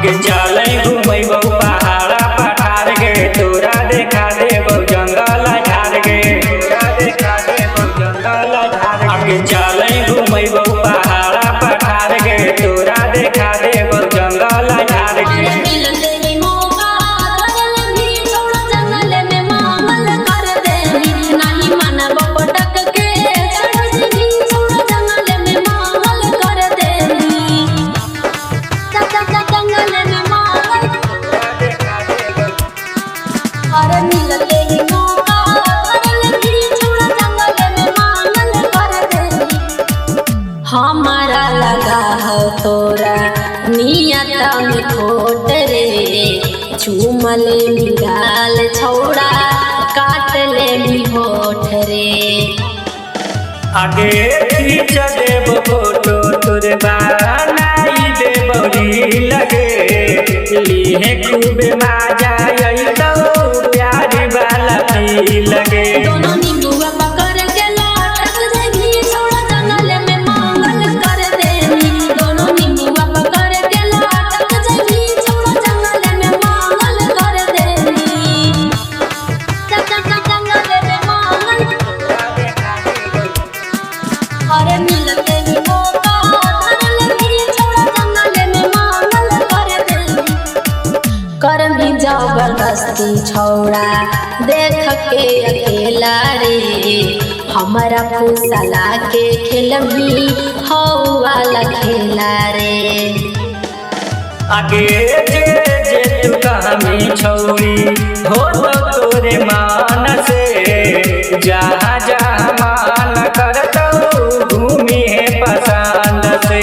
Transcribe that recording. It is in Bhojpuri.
आगे चले घूमबो पहाड़ा पठार गे तोरा देखा देबो जंगल झाड़ गे आगे चले घूमबो पहाड़ा पठार गे तोरा देखा देबो जंगल झाड़ गे। हमारा लगा है तोरा नियत में खोट रे चूमले मिगाल छौड़ा काट ले भी होठ रे। आगे खींच देब फोटो तोर बनाई देब रील गे लीहे खूबे मजा अइतौ प्यारी वाला फील गे। दोनों नींबुआ पकड़ के लाटक देगी छौड़ा जंगल में मांगल कर देनी। दोनों नींबुआ पकड़ के लाटक देगी छौड़ा जंगल में मांगल कर देनी। जंगल में मांगल अरे मिलते भी मौका धरल भी छौड़ा जंगल में मांगल कर देनी। कर भी जबरदस्ती छौड़ा देख के अकेला रे हमारा फुसला के खेलबी हौ वाला खेला रे। आगे जे जे तू कहानी छौरी हो तो तोरे मान से जहाँ जहाँ मान करतौ घूमी है पसंद से।